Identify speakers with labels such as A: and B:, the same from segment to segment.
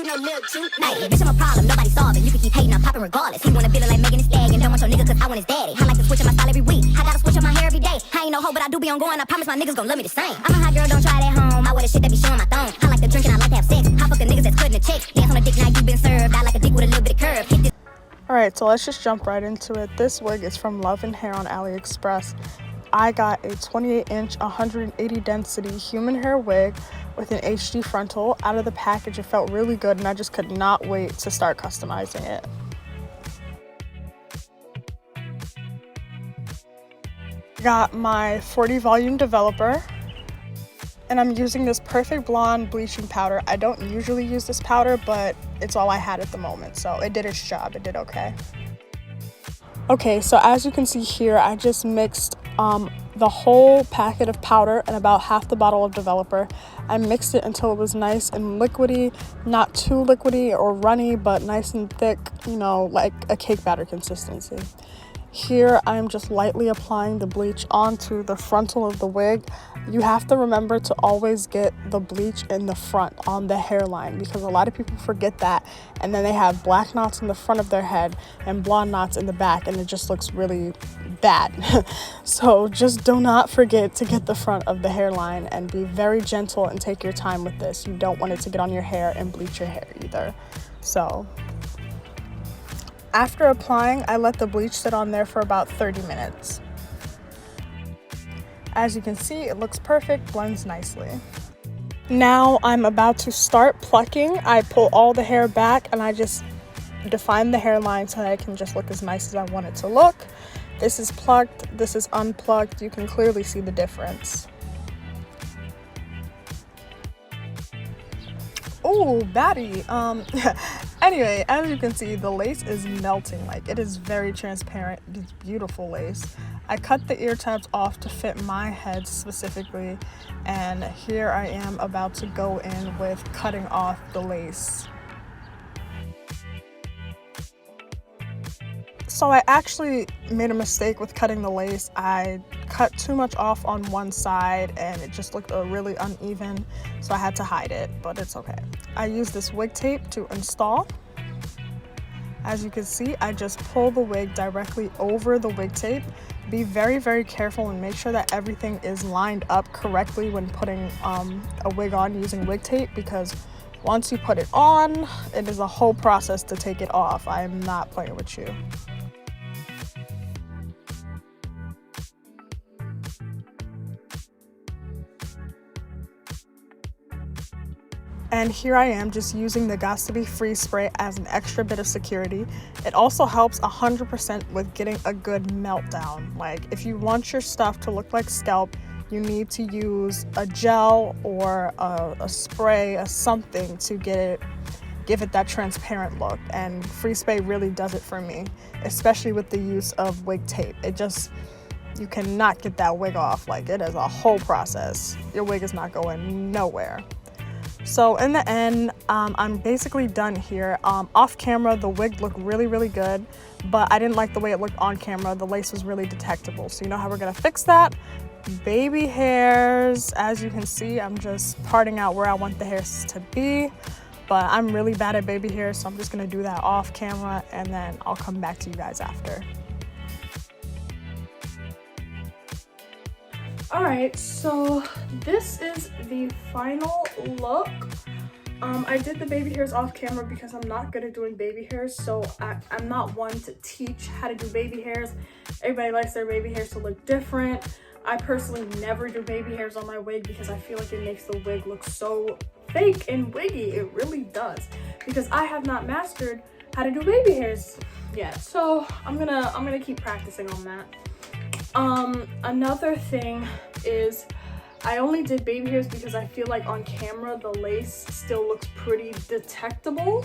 A: no little cute night. Bitch, I'm a problem, nobody solving. You can keep hating, I'm popping regardless. He wanna feel it like Megan Thee Stallion. Don't want your nigga cause I want his daddy. I like to switch up my style every week. I gotta switch up my hair every day. I ain't no hoe, but I do be on going. I promise my niggas gon' love me the same. I'm a hot girl, don't try it at home. I wear the shit that be showing my thong. I like to drink and I like to have sex. I fuck the niggas that's cutting the checks. Dance on a dick, now you been served. I like a dick with a little bit of curve. Hit this.
B: Alright, so let's just jump right into it. This wig is from Luvin hair on AliExpress. I got a 28-inch, 180 density human hair wig with an HD frontal. Out of the package, it felt really good, and I just could not wait to start customizing it. Got my 40 volume developer, and I'm using this Perfect Blonde bleaching powder. I don't usually use this powder, but it's all I had at the moment, so it did its job. It did okay. Okay, so as you can see here, I just mixed the whole packet of powder and about half the bottle of developer. I mixed it until it was nice and liquidy, not too liquidy or runny, but nice and thick, you know, like a cake batter consistency. Here, I'm just lightly applying the bleach onto the frontal of the wig. You have to remember to always get the bleach in the front on the hairline, because a lot of people forget that, and then they have black knots in the front of their head and blonde knots in the back, and it just looks really bad. So just do not forget to get the front of the hairline, and be very gentle and take your time with this. You don't want it to get on your hair and bleach your hair either. So after applying, I let the bleach sit on there for about 30 minutes. As you can see, it looks perfect, blends nicely. Now I'm about to start plucking. I pull all the hair back and I just define the hairline so that I can just look as nice as I want it to look. This is plucked, this is unplugged. You can clearly see the difference. Oh, baddie. Anyway, as you can see, the lace is melting. Like, it is very transparent. It's beautiful lace. I cut the ear tabs off to fit my head specifically, and here I am about to go in with cutting off the lace. So I actually made a mistake with cutting the lace. I cut too much off on one side and it just looked really uneven, so I had to hide it, but it's okay. I used this wig tape to install. As you can see, I just pull the wig directly over the wig tape. Be very, very careful and make sure that everything is lined up correctly when putting a wig on using wig tape, because once you put it on, it is a whole process to take it off. I am not playing with you. And here I am just using the Got to Be Free spray as an extra bit of security. It also helps 100% with getting a good meltdown. Like, if you want your stuff to look like scalp, you need to use a gel or a spray or something to give it that transparent look. And Free Spray really does it for me, especially with the use of wig tape. You cannot get that wig off. Like, it is a whole process. Your wig is not going nowhere. So in the end, I'm basically done here. Off camera, the wig looked really, really good, but I didn't like the way it looked on camera. The lace was really detectable. So you know how we're gonna fix that? Baby hairs. As you can see, I'm just parting out where I want the hairs to be, but I'm really bad at baby hairs, so I'm just gonna do that off camera, and then I'll come back to you guys after. Alright, so this is the final look. I did the baby hairs off camera because I'm not good at doing baby hairs, so I'm not one to teach how to do baby hairs. Everybody likes their baby hairs to look different. I personally never do baby hairs on my wig because I feel like it makes the wig look so fake and wiggy. It really does, because I have not mastered how to do baby hairs yet. So I'm gonna keep practicing on that. Another thing is I only did baby hairs because I feel like on camera the lace still looks pretty detectable.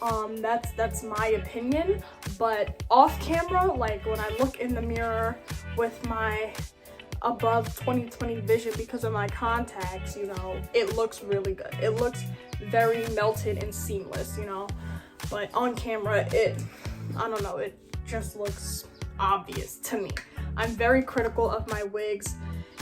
B: That's my opinion, but off camera, like when I look in the mirror with my above 20/20 vision because of my contacts, you know, it looks really good. It looks very melted and seamless, you know, but on camera I don't know, it just looks obvious to me. I'm very critical of my wigs,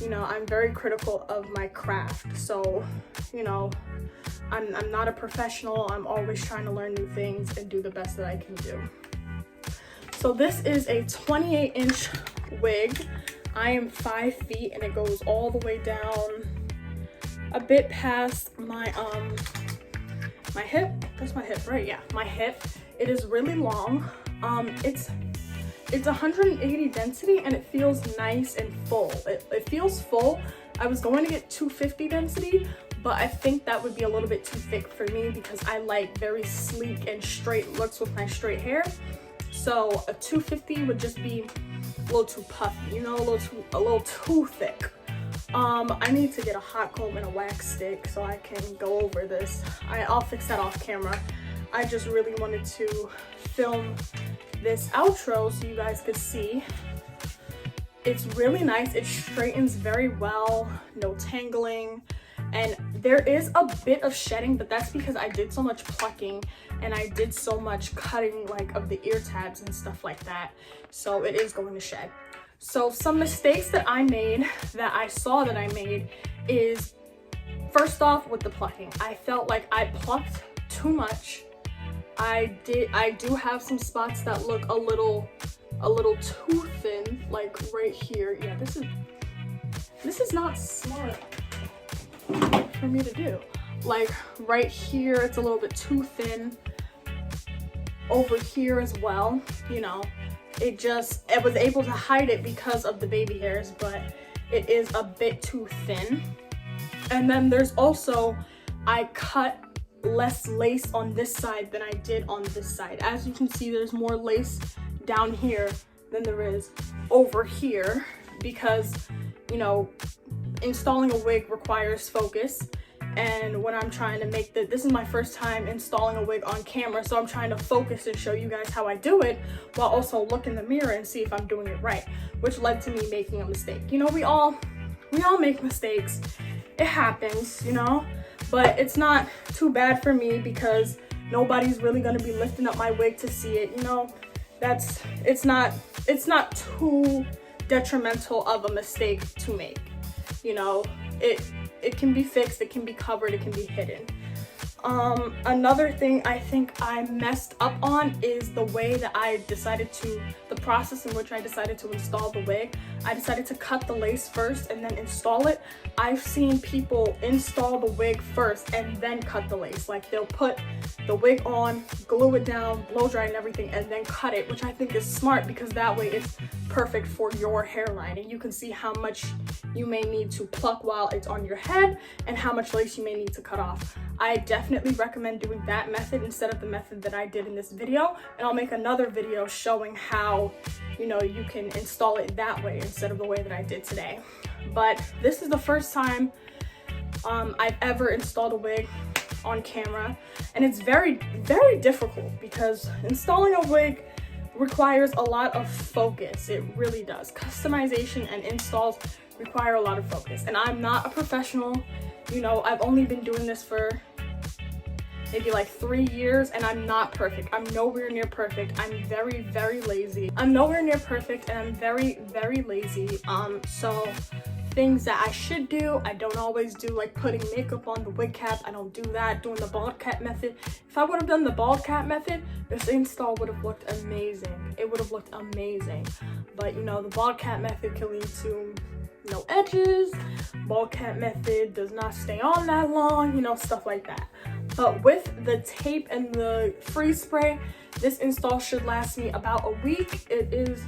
B: you know, I'm very critical of my craft. So, you know, I'm not a professional. I'm always trying to learn new things and do the best that I can do. So this is a 28-inch wig. I am 5 feet and it goes all the way down a bit past my my hip. That's my hip, right? Yeah, my hip. It is really long. It's 180 density and it feels nice and full. It feels full. I was going to get 250 density, but I think that would be a little bit too thick for me because I like very sleek and straight looks with my straight hair. So a 250 would just be a little too puffy, you know, a little too thick. I need to get a hot comb and a wax stick so I can go over this. I'll fix that off camera. I just really wanted to film this outro so you guys could see. It's really nice. It straightens very well, no tangling. And there is a bit of shedding, but that's because I did so much plucking and I did so much cutting like of the ear tabs and stuff like that. So it is going to shed. So some mistakes that I made, that I saw that I made, is first off with the plucking. I felt like I plucked too much. I do have some spots that look a little too thin, like right here. Yeah, this is not smart for me to do. Like right here, it's a little bit too thin. Over here as well, you know, it was able to hide it because of the baby hairs, but it is a bit too thin. And then there's also, I cut less lace on this side than I did on this side. As you can see, there's more lace down here than there is over here because, you know, installing a wig requires focus. And when I'm trying to make this is my first time installing a wig on camera, so I'm trying to focus and show you guys how I do it while also look in the mirror and see if I'm doing it right, which led to me making a mistake. You know, we all make mistakes. It happens, you know, but it's not too bad for me because nobody's really going to be lifting up my wig to see it. You know, it's not too detrimental of a mistake to make. You know, it can be fixed, it can be covered, it can be hidden. Another thing I think I messed up on is the way that the process in which I decided to install the wig. I decided to cut the lace first and then install it. I've seen people install the wig first and then cut the lace. Like they'll put the wig on, glue it down, blow dry and everything, and then cut it, which I think is smart because that way it's perfect for your hairline and you can see how much you may need to pluck while it's on your head and how much lace you may need to cut off. I definitely recommend doing that method instead of the method that I did in this video, and I'll make another video showing how, you know, you can install it that way instead of the way that I did today. But this is the first time I've ever installed a wig on camera, and it's very, very difficult because installing a wig requires a lot of focus. It really does. Customization and installs require a lot of focus, and I'm not a professional. You know, I've only been doing this for maybe like 3 years and I'm not perfect. I'm nowhere near perfect. I'm very, very lazy. I'm nowhere near perfect and I'm very, very lazy. So things that I should do, I don't always do, like putting makeup on the wig cap. I don't do that. Doing the bald cap method. If I would have done the bald cap method, this install would have looked amazing. It would have looked amazing. But you know, the bald cap method can lead to no edges. Bald cap method does not stay on that long, you know, stuff like that. But with the tape and the freeze spray, this install should last me about a week. It is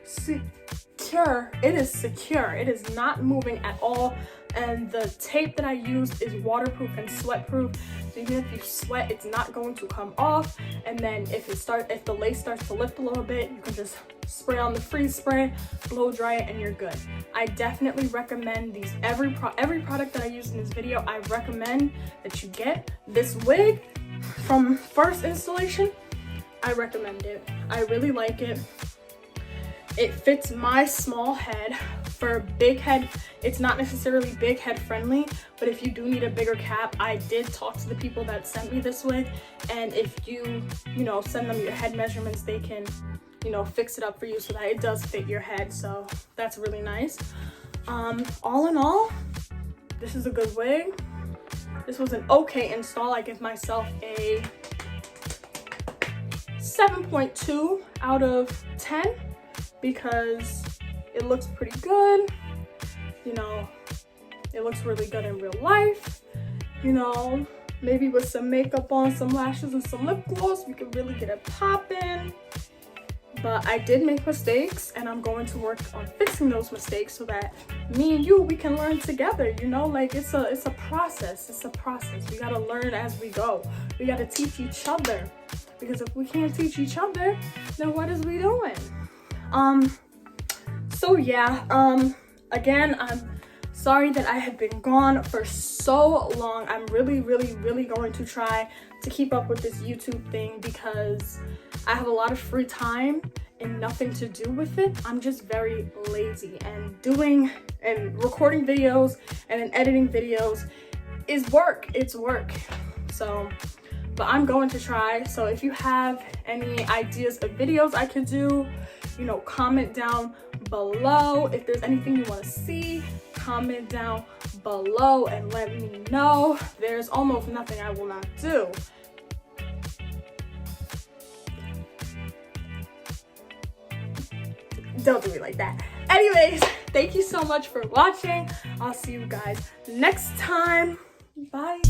B: secure. It is secure. It is not moving at all. And the tape that I used is waterproof and sweat-proof. So even if you sweat, it's not going to come off. And then if the lace starts to lift a little bit, you can just spray on the freeze spray, blow dry it, and you're good. I definitely recommend these. Every product that I used in this video, I recommend that you get. This wig from first installation, I recommend it. I really like it. It fits my small head. For big head, it's not necessarily big head friendly, but if you do need a bigger cap, I did talk to the people that sent me this wig, and if you know, send them your head measurements, they can, you know, fix it up for you so that it does fit your head. So that's really nice. All in all, this is a good wig. This was an okay install. I give myself a 7.2 out of 10 because it looks pretty good. You know, it looks really good in real life. You know, maybe with some makeup on, some lashes, and some lip gloss, we could really get it popping. But I did make mistakes, and I'm going to work on fixing those mistakes so that me and you, we can learn together. You know, like it's a process. It's a process. We gotta learn as we go. We gotta teach each other, because if we can't teach each other, then what is we doing? So yeah. Again, I'm sorry that I have been gone for so long. I'm really going to try to keep up with this YouTube thing because I have a lot of free time and nothing to do with it. I'm just very lazy, and doing and recording videos and then editing videos is work. It's work. So, but I'm going to try. So if you have any ideas of videos I could do, you know, comment down below. If there's anything you want to see, comment down below and let me know. There's almost nothing I will not do. Don't do me like that. Anyways, thank you so much for watching. I'll see you guys next time. Bye.